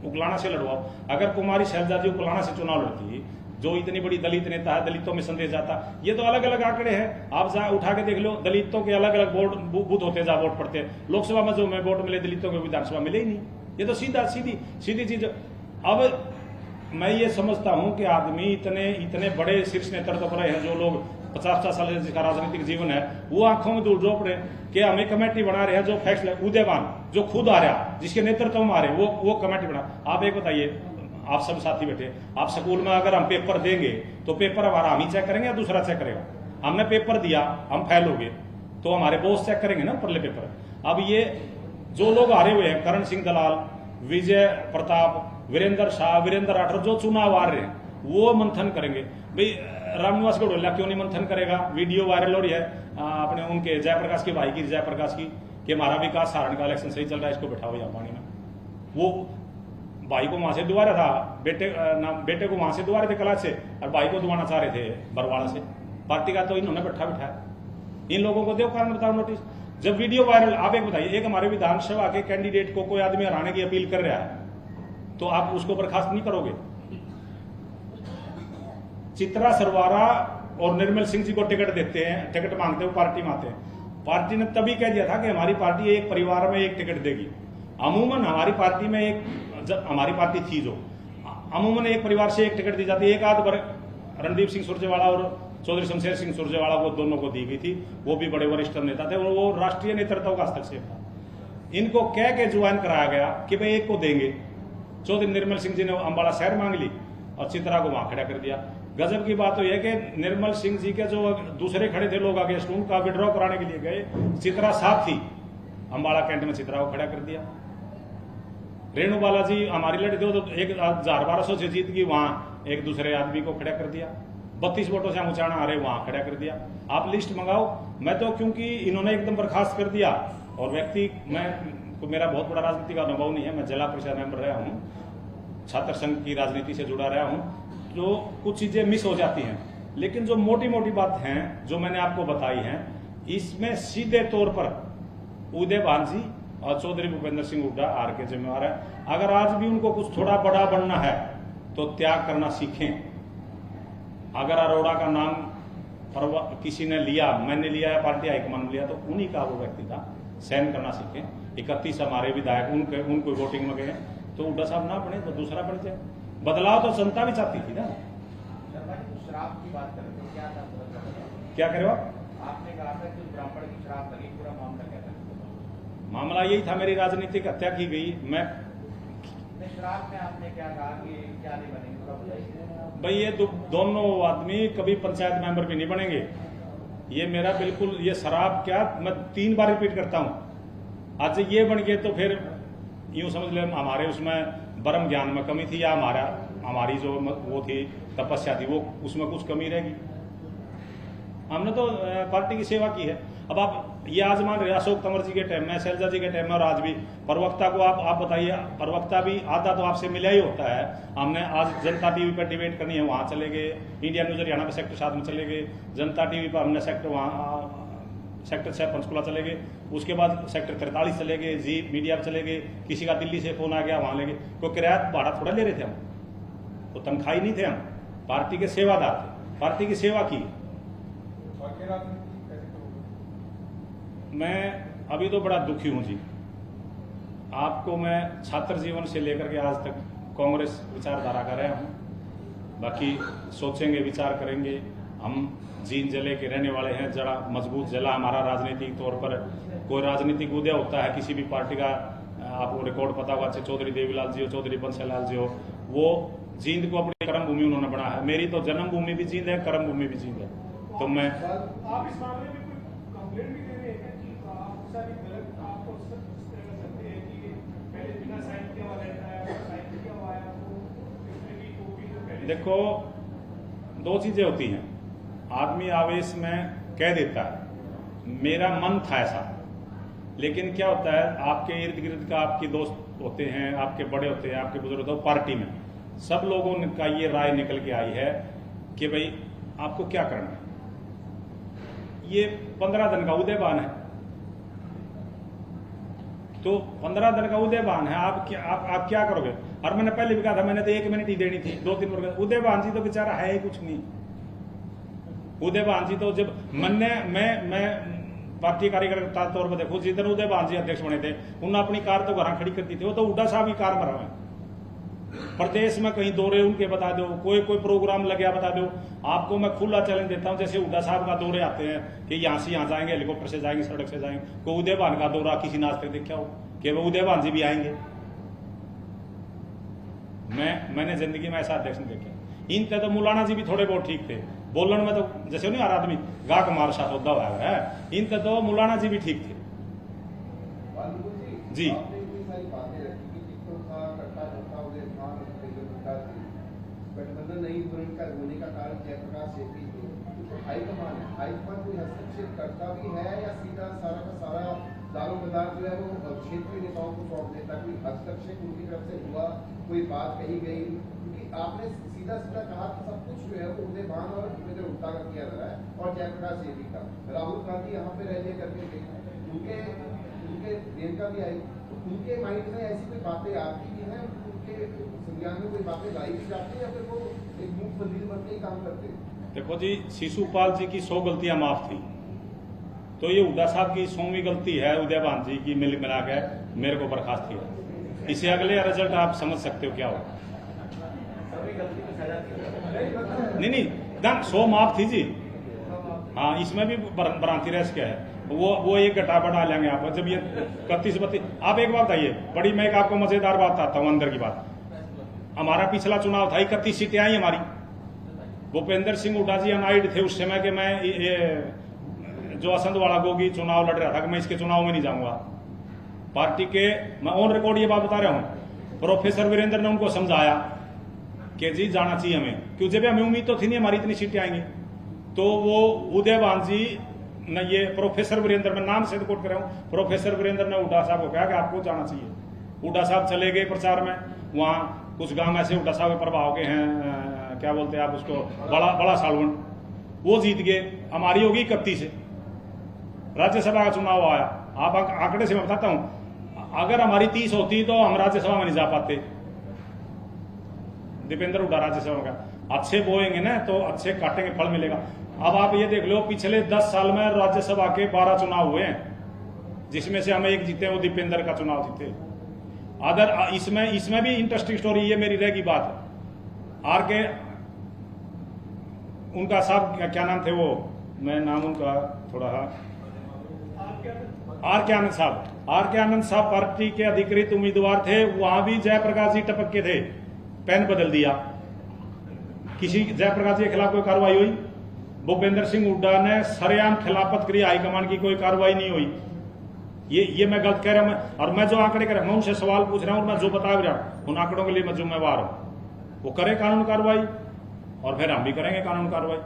उकलाना से लड़वाओ, अगर कुमारी शैलजा जी उकलाना से चुनाव लड़ती, जो इतनी बड़ी दलित नेता है, दलितों में संदेश जाता, ये तो अलग अलग आंकड़े हैं, आप जा उठा के देख लो, दलितों के अलग अलग बूथ होते जा वोट पड़ते, लोकसभा में जो में वोट मिले दलितों को विधानसभा मिले ही नहीं। ये तो सीधी चीज। अब मैं ये समझता हूं कि आदमी इतने बड़े शीर्ष नेतृत्व पर हैं, जो लोग 50 साल जिसका राजनीतिक जीवन है, वो आंखों में धूल झोंक रहे कि हमें कमेटी बना रहे हैं जो फैसला, उदयवान जो खुद आ रहा, जिसके नेतृत्व में आ रहे, वो कमेटी बना। आप एक बताइए, आप सब साथी बैठे, आप स्कूल में अगर हम पेपर देंगे तो पेपर हमारा हम ही चेक करेंगे या दूसरा चेक करेगा? हमने पेपर दिया, हम फेल हो गए तो हमारे बॉस चेक करेंगे ना परले पेपर। अब ये जो लोग हारे हुए हैं, करण सिंह दलाल, विजय प्रताप, वीरेंद्र शाह, वीरेंद्र राठौर, जो चुनाव आ रहे हैं वो मंथन करेंगे। भाई रामनिवास गढ़ोला क्यों नहीं मंथन करेगा? वीडियो वायरल हो रही है अपने उनके जयप्रकाश के भाई की, जयप्रकाश की, कि हमारा विकास सारण का इलेक्शन सही चल रहा है, इसको बैठाओ यहाँ पानी में। वो भाई को वहां से दुआ रहा था, बेटे को वहां से दुआ रहे थे कला से, और भाई को दुआना चाह रहे थे बरवाड़ा से। पार्टी का तो इन्होंने बैठा बिठाया। इन लोगों को दो कारण बताओ नोटिस। जब वीडियो वायरल, आप एक बताइए, एक हमारे विधानसभा के कैंडिडेट को कोई आदमी हराने की अपील कर रहा है तो आप उसको बर्खास्त नहीं करोगे? चित्रा सरवारा और निर्मल सिंह जी को टिकट देते हैं, टिकट मांगते हो, पार्टी में आते हैं। पार्टी ने तभी कह दिया था कि हमारी पार्टी एक परिवार में एक टिकट देगी। अमूमन हमारी पार्टी में एक, जब हमारी पार्टी थी जो, अमूमन एक परिवार से एक टिकट दी जाती है। एक आध बार रणदीप सिंह सुरजेवाला और चौधरी शमशेर सिंह सुरजेवाला को दोनों को दी गई थी, वो भी बड़े वरिष्ठ नेता थे, वो राष्ट्रीय नेतृत्व का हस्तक्षेप था। इनको कह के ज्वाइन कराया गया कि भाई एक को देंगे। चौधरी निर्मल सिंह जी ने अम्बाला शहर मांग ली और चित्रा को वहां खड़ा कर दिया। गजब की बात तो यह कि निर्मल सिंह जी के जो दूसरे खड़े थे लोग अगेंस्ट, उनका विड्रॉ कराने के लिए गए, चित्रा साथ थी, अम्बाला कैंट में चित्रा को खड़ा कर दिया। रेणु बालाजी हमारी लड़ी थे तो 1200 से जीत गई, वहां एक दूसरे आदमी को खड़ा कर दिया। 32 वोटों से हम उचाना आ रहे, वहां खड़ा कर दिया। आप लिस्ट मंगाओ। मैं तो, क्योंकि इन्होंने एकदम बर्खास्त कर दिया, और व्यक्ति, मैं मेरा बहुत बड़ा राजनीतिक अनुभव नहीं है, मैं जिला परिषद मेंबर रहा हूं, छात्र संघ की राजनीति से जुड़ा रहा हूं, जो कुछ चीजें मिस हो जाती हैं। लेकिन जो मोटी मोटी बात हैं जो मैंने आपको बताई हैं, इसमें सीधे तौर पर उदय भान जी और चौधरी भूपेंद्र सिंह हुड्डा आर के जिम्मेवार है। अगर आज भी उनको कुछ थोड़ा बड़ा बनना है तो त्याग करना सीखें। अगर अरोड़ा का नाम किसी ने लिया, मैंने लिया या पार्टी हाईकमान ने लिया, तो उन्हीं का वो व्यक्ति था, सहन करना सीखें। 31 हमारे विधायक उनको वोटिंग में गए, तो हुड्डा साहब ना बने तो दूसरा बन जाए। बदलाव तो जनता भी चाहती थी ना। शराब की बात करें तो क्या था? क्या करे आप? आपने कहा था कि ब्राह्मण की शराब लगी, पूरा मामला क्या था? मामला यही था, मेरी राजनीतिक हत्या की गई। मैं शराब में आपने क्या कहा कि क्या नहीं बनेंगे, थोड़ा बताइए। भाई ये दोनों आदमी कभी पंचायत मेंबर भी नहीं बनेंगे। ये मेरा बिल्कुल, ये शराब क्या, मैं 3 बार रिपीट करता हूं। आज ये बन गए तो फिर यूं समझ ले हमारे उसमें ब्रह्म ज्ञान में कमी थी, या हमारी जो वो थी तपस्या थी, वो उसमें कुछ कमी रहेगी। हमने तो पार्टी की सेवा की है। अब आप ये आज मान रहे अशोक तंवर जी के टाइम में, शैलजा जी के टाइम में, और आज भी प्रवक्ता को आप बताइए, प्रवक्ता भी आधा तो आपसे मिला ही होता है। हमने आज जनता टीवी पर डिबेट करनी है, वहां चले गए, इंडिया न्यूज हरियाणा में सेक्टर 7 में चले गए, जनता टीवी पर हमने सेक्टर 6 पंचकुला चले गए, उसके बाद सेक्टर 43 चले गए, जी मीडिया पर चले गए, किसी का दिल्ली से फोन आ गया वहां ले गए। कोई किराया भाड़ा थोड़ा ले रहे थे हम, तो तनख्वाही नहीं थे हम, पार्टी के सेवादार थे, पार्टी की सेवा की। मैं अभी तो बड़ा दुखी हूं जी। आपको मैं छात्र जीवन से लेकर के आज तक कांग्रेस विचारधारा का रहा हूं। बाकी सोचेंगे, विचार करेंगे। हम जीन जिले के रहने वाले हैं, जरा मजबूत जिला हमारा राजनीतिक तौर पर। कोई राजनीतिक उदय होता है किसी भी पार्टी का, आपको रिकॉर्ड पता होगा, चौधरी देवीलाल जी हो, चौधरी बंसीलाल जी हो, वो जींद को अपनी कर्म भूमि उन्होंने बनाया है। मेरी तो जन्म भूमि भी जींद है, कर्म भूमि भी जींद है। तो मैं, आप इस मामले में कोई कंप्लेंट भी दे रहे हैं कि सारी गलत आपको सकते हैं कि पहले बिना साइन किया हुआ रहता है, साइन किया हुआ है, तो देखो 2 चीजें होती हैं। आदमी आवेश में कह देता है मेरा मन था ऐसा, लेकिन क्या होता है, आपके इर्द गिर्द का आपके दोस्त होते हैं, आपके बड़े होते हैं, आपके बुजुर्ग होते हैं, पार्टी में सब लोगों का ये राय निकल के आई है कि भाई आपको क्या करना है। ये 15 दिन का उदयबान है, तो 15 दिन का उदयबान है, आप क्या करोगे? और मैंने पहले भी कहा था, मैंने तो 1 मिनट ही देनी थी, 2-3 मिनट। उदयबान जी तो बेचारा है ही कुछ नहीं। उदयबान जी तो जब मैं पार्टी कार्यकर्ता तौर पर देखो, जिस दिन उदयबान जी अध्यक्ष बने थे, उन्होंने अपनी कार तो घर खड़ी कर दी थी, वो तो हुड्डा साहब की कार में रहा है। प्रदेश में कहीं दौरे उनके बता दो, कोई प्रोग्राम लग गया बता दो। आपको मैं खुला चैलेंज देता हूं, जैसे हुड्डा साहब का दौरे आते हैं कि यहां से यहां जाएंगे, हेलीकॉप्टर से जाएंगे, सड़क से जाएंगे, कोई उदयबान का दौरा किसी ने आज तक देखा हो कि वो उदयबान जी भी आएंगे? मैंने जिंदगी में ऐसा अध्यक्ष नहीं देखे। इन ते तो मौलाना जी भी थोड़े बहुत ठीक थे, बोलन में तो जैसे नहीं हर आदमी गा के मार सा सौदा हुआ है, इन ते तो मौलाना जी भी ठीक थे। जी गठबंधन नहीं होने का कारण जयप्रकाश शेट्टी तो हाईकमान है, हाईकमान कोई हस्तक्षेप करता भी है या सीधा सारा का सारा दारोमदार जो है वो क्षेत्रीय नेताओं को सौंप देता? कोई हस्तक्षेप उनकी तरफ से हुआ, कोई बात कही गई? क्योंकि आपने सीधा सीधा कहा कि सब कुछ जो है वो उदय भान और भूपेंद्र हुड्डा का किया जा रहा है और जयप्रकाश शेट्टी का। राहुल गांधी यहाँ पे रैली करके गए, उनके प्रियंका भी आई, तो उनके माइंड में ऐसी कोई बातें आती भी हैं, उनके संज्ञान में कोई बातें लाई भी जाती है या फिर वो एक मूक बंदिर बन के ही काम करते हैं? देखो जी, शिशुपाल जी की 100 गलतियां माफ थी, तो ये हुड्डा साहब की 100वीं गलती है उदय भान जी की मिल मिला के मेरे को बर्खास्त किया। इससे अगले रिजल्ट आप समझ सकते हो क्या होगा। नहीं दन 100 माफ थी जी। हाँ, इसमें भी भ्रांति रह क्या है, वो एक घटा बढ़ा लेंगे आप जब ये 31-32। आप एक बात बताइए बड़ी, मैं आपको मजेदार बात बताता हूँ अंदर की बात। हमारा पिछला चुनाव था, 31 सीटें आई हमारी। भूपेंद्र सिंह हुड्डा जी अनाइड थे उस समय के मैं ये जो असंधवाड़ा गोगी चुनाव लड़ रहा था कि मैं इसके चुनाव में नहीं जाऊंगा। पार्टी के मैं ऑन रिकॉर्ड ये बात बता रहा हूं, प्रोफेसर वीरेंद्र ने उनको समझाया कि जी जाना चाहिए हमें, क्यों जब हमें उम्मीद तो थी नहीं हमारी इतनी सीटें आएंगी। तो वो उदय भान जी ने ये प्रोफेसर वीरेंद्र, मैं नाम से कोट कर रहा हूं, प्रोफेसर वीरेंद्र ने हुड्डा साहब को कहा कि आपको जाना चाहिए। हुड्डा साहब चले गए प्रचार में, वहां कुछ गांव ऐसे हुड्डा साहब के प्रभाव के हैं, क्या बोलते हैं आप उसको, बड़ा सालवन, वो जीत गए। हमारी होगी 31 से राज्यसभा का चुनाव आया। आप आंकड़े से मैं बताता हूं, अगर हमारी 30 होती तो हम राज्यसभा में नहीं जा पाते। दीपेंद्र हुड्डा राज्यसभा का, अच्छे बोएंगे ना तो अच्छे काटेंगे, फल मिलेगा। अब आप ये देख लो, पिछले 10 साल में राज्यसभा के 12 चुनाव हुए हैं, जिसमें से हम एक जीते, वो दीपेंद्र का चुनाव जीते। अगर इसमें भी इंटरेस्टिंग स्टोरी ये मेरी रहेगी बात। आर के उनका साहब क्या नाम थे वो, मैं नाम उनका थोड़ा आर के आनंद साहब पार्टी के अधिकृत उम्मीदवार थे, वहां भी जयप्रकाश जी टपक के थे, पेन बदल दिया। किसी जयप्रकाश जी के खिलाफ कोई कार्रवाई हुई? भूपेंद्र सिंह हुड्डा ने सरेआम खिलाफत करी, हाईकमान की कोई कार्रवाई नहीं हुई। ये मैं गलत कह रहा हूं, और मैं जो आंकड़े कह रहा हूं उनसे सवाल पूछ रहा हूं और मैं जो बता भी रहा हूं उन आंकड़ों के लिए मैं जिम्मेवार हूं। वो करे कानून कार्रवाई और फिर हम भी करेंगे कानून कार्रवाई।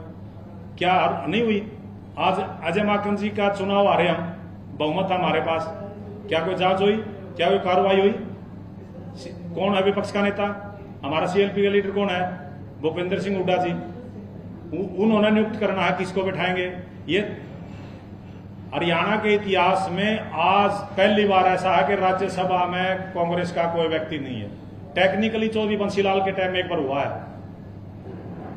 क्या नहीं हुई? आज अजय माकन जी का चुनाव आ रहे हम, बहुमत था हमारे पास, क्या कोई जांच हुई? क्या कोई कार्रवाई हुई? कौन है विपक्ष का नेता? हमारा सीएलपी का लीडर कौन है? भूपेंद्र सिंह हुड्डा जी। उन्होंने नियुक्त करना है, किसको बैठाएंगे? ये हरियाणा के इतिहास में आज पहली बार ऐसा है कि राज्यसभा में कांग्रेस का कोई व्यक्ति नहीं है। टेक्निकली चौधरी बंसीलाल के टाइम में एक बार हुआ है,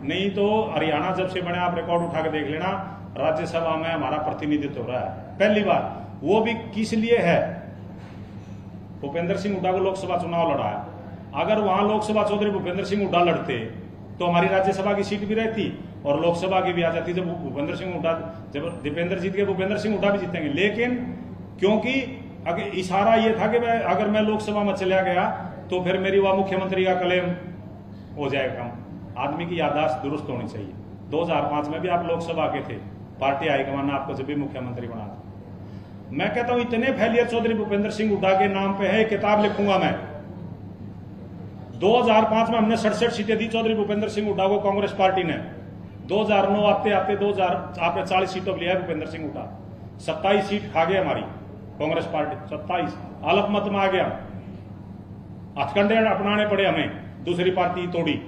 नहीं तो हरियाणा जब से बने, आप रिकॉर्ड उठा के देख लेना, राज्यसभा में हमारा प्रतिनिधित्व हो रहा है पहली बार। वो भी किस लिए है? भूपेंद्र सिंह हुड्डा को लोकसभा चुनाव लड़ा है। अगर वहां लोकसभा चौधरी भूपेंद्र सिंह हुड्डा लड़ते तो हमारी राज्यसभा की सीट भी रहती और लोकसभा की भी आ जाती। जब भूपेंद्र सिंह हुड्डा, जब दीपेंद्र जीत गए, भूपेंद्र सिंह हुड्डा भी जीतेंगे। लेकिन क्योंकि इशारा ये था कि अगर मैं लोकसभा में चला गया तो फिर मेरी वह मुख्यमंत्री का क्लेम हो जाएगा। आदमी की याददाश्त दुरुस्त होनी चाहिए। 2005 में भी आप लोकसभा के थे, पार्टी हाईकमान ने आपको जब भी मुख्यमंत्री बना था। मैं कहता हूं इतने फेलियर चौधरी भूपेंद्र सिंह हुड्डा के नाम पे है, किताब लिखूंगा मैं। 2005 में हमने 67 सीटें दी चौधरी भूपेंद्र सिंह हुड्डा को, कांग्रेस पार्टी ने। 2009 आते आते 2000 आपने 40 सीटों लिया भूपेंद्र सिंह हुड्डा, 27 सीट खा गए हमारी कांग्रेस पार्टी, 27 अल्पमत में आ गया। हथकंडे अपनाने पड़े हमें, दूसरी पार्टी तोड़ी।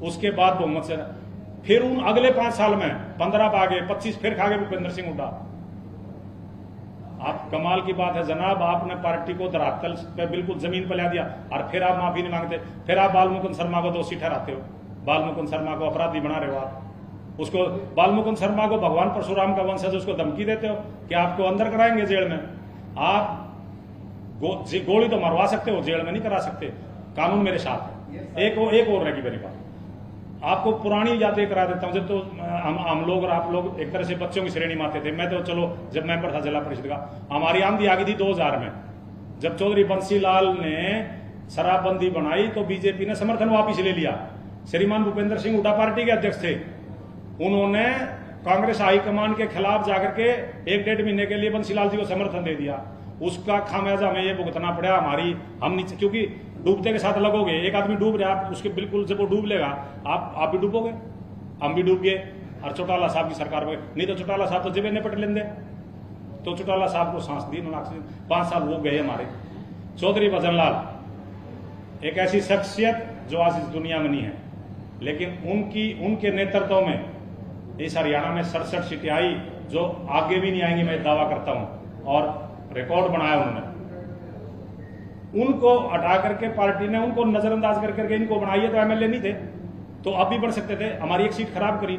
उसके बाद बहुमत से फिर उन अगले 5 साल में 15 आ गए, 25 फिर खा गए भूपेंद्र सिंह हुड्डा। आप कमाल की बात है जनाब, आपने पार्टी को धरातल पे बिल्कुल जमीन पर ला दिया और फिर आप माफी नहीं मांगते। फिर आप बालमुकुंद शर्मा को दोषी ठहराते हो, बालमुकुंद शर्मा को अपराधी बना रहे हो आप। उसको बालमुकुंद शर्मा को भगवान परशुराम का वंशज, उसको धमकी देते हो कि आपको अंदर कराएंगे जेल में। आप गोली तो मरवा सकते हो, जेल में नहीं करा सकते। कानून मेरे साथ है। एक और रहेगी मेरी बात, आपको पुरानी यादें करा देता हूं। जब तो हम लोग और आप लोग एक तरह से बच्चों की श्रेणी में आते थे। मैं तो चलो जब मेंबर था जिला परिषद का, हमारी आमदी आ गई थी 2000 में, जब चौधरी बंसीलाल ने शराबबंदी बनाई तो बीजेपी ने समर्थन वापिस ले लिया। श्रीमान भूपेंद्र सिंह हुड्डा पार्टी के अध्यक्ष थे, उन्होंने कांग्रेस हाईकमान के खिलाफ जाकर के 1-1.5 महीने के लिए बंसीलाल जी को समर्थन दे दिया। उसका खामियाजा हमें ये भुगतना पड़ा हमारी, हम नीचे, क्योंकि डूबते के साथ लगोगे। एक आदमी डूब रहा है, उसके बिल्कुल जब वो डूब लेगा आप भी डूबोगे, हम भी डूब गए। और चौटाला साहब की सरकार में नहीं तो चौटाला साहब तो जेबे निपट लेंगे। तो चौटाला साहब को सांस दी उन्होंने, 5 साल वो गए हमारे। चौधरी भजनलाल एक ऐसी शख्सियत जो आज इस दुनिया में नहीं है, लेकिन उनके नेतृत्व में इस हरियाणा में 67 सीटें आई जो आगे भी नहीं आएंगी, मैं दावा करता हूं। और रिकॉर्ड बनाया उन्होंने। उनको हटा करके पार्टी ने उनको नजरअंदाज करके इनको बनाई, तो एमएलए नहीं थे तो अब भी बढ़ सकते थे। हमारी एक सीट खराब करी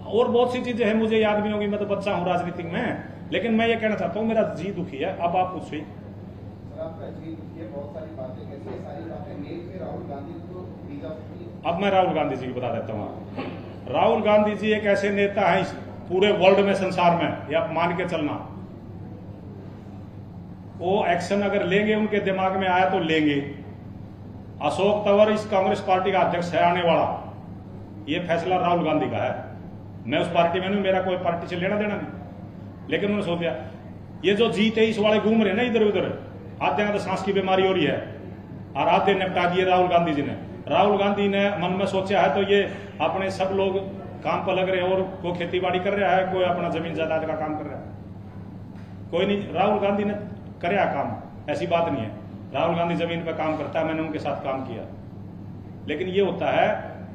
और बहुत सी चीजें हैं, मुझे याद भी होगी, मैं तो बच्चा हूं राजनीति में। लेकिन मैं ये कहना चाहता हूं, मेरा जी दुखी है। अब आप पूछिए। आपका जी दुखी है, बहुत सारी बातें, कैसी सारी बातें मेल में राहुल गांधी को दी जा सकती है। अब मैं राहुल गांधी जी की बता देता हूं। राहुल गांधी जी एक ऐसे नेता हैं इस पूरे वर्ल्ड में, संसार में, या मान के चलना, वो एक्शन अगर लेंगे, उनके दिमाग में आया तो लेंगे। अशोक तंवर इस कांग्रेस पार्टी का अध्यक्ष है आने वाला, ये फैसला राहुल गांधी का है। मैं उस पार्टी में नहीं, मेरा कोई पार्टी से लेना देना नहीं। लेकिन उन्होंने सोचा ये जो G23 वाले घूम रहे ना इधर उधर, आधे तो सांस की बीमारी हो रही है और आधे निपटा दिए राहुल गांधी जी ने। राहुल गांधी ने मन में सोचा है तो ये अपने सब लोग काम पर लग रहे हैं, और कोई खेती बाड़ी कर रहा है, कोई अपना जमीन जायदाद का काम कर रहा है, कोई नहीं। राहुल गांधी ने कराया काम, ऐसी बात नहीं है। राहुल गांधी जमीन पर काम करता है, मैंने उनके साथ काम किया। लेकिन ये होता है,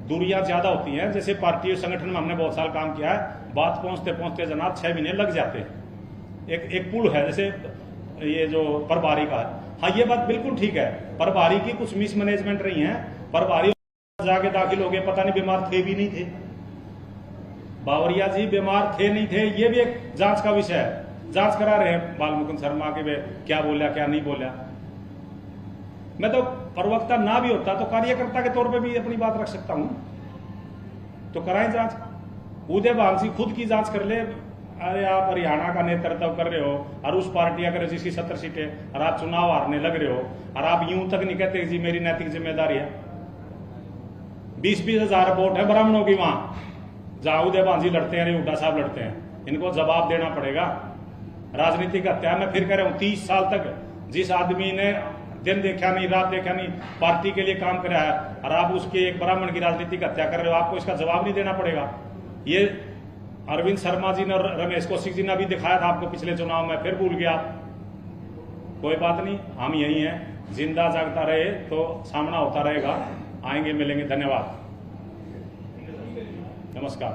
दूरियां ज्यादा होती हैं। जैसे पार्टी संगठन में हमने बहुत साल काम किया है, बात पहुंचते पहुंचते जनाब 6 महीने लग जाते हैं। एक पुल है जैसे ये जो प्रभारी का है, हाँ ये बात बिल्कुल ठीक है, प्रभारी की कुछ मिसमैनेजमेंट रही है। प्रभारी जाके दाखिल हो गए, पता नहीं बीमार थे भी नहीं थे, बावरिया जी बीमार थे नहीं थे, ये भी एक जांच का विषय है। जांच करा रहे हैं बाल मुकुंद शर्मा के, वे क्या बोला क्या नहीं बोला। मैं तो प्रवक्ता ना भी होता तो कार्यकर्ता के तौर पे भी अपनी बात रख सकता हूं, तो कराएं जांच। उदय भानसी खुद की जांच कर ले। अरे आप हरियाणा का नेतृत्व कर रहे हो और उस पार्टी अगर जिसकी 70 सीटें और आप चुनाव हारने लग रहे हो, और आप यूं तक नहीं कहते जी मेरी नैतिक जिम्मेदारी है। 20-20 हजार वोट है ब्राह्मणों की वहां, जहां उदय भानसी लड़ते हैं, हुड्डा साहब लड़ते हैं, इनको जवाब देना पड़ेगा। राजनीतिक हत्या मैं फिर कह रहा हूं, 30 साल तक जिस आदमी ने दिन देखा नहीं रात देखा नहीं, पार्टी के लिए काम कराया है, और आप उसके एक ब्राह्मण की राजनीतिक हत्या कर रहे हो, आपको इसका जवाब नहीं देना पड़ेगा। ये अरविंद शर्मा जी ने और रमेश कौशिक जी ने भी दिखाया था आपको पिछले चुनाव में, फिर भूल गया। कोई बात नहीं, हम यही हैं, जिंदा जागता रहे तो सामना होता रहेगा। आएंगे, मिलेंगे। धन्यवाद, नमस्कार।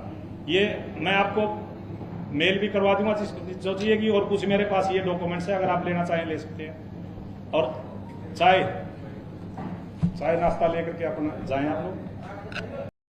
ये मैं आपको मेल भी करवा दूंगा सोचिएगी, और कुछ मेरे पास ये डॉक्यूमेंट्स है, अगर आप लेना चाहें ले सकते हैं। और चाय नाश्ता लेकर के अपना जाएं आप लोग।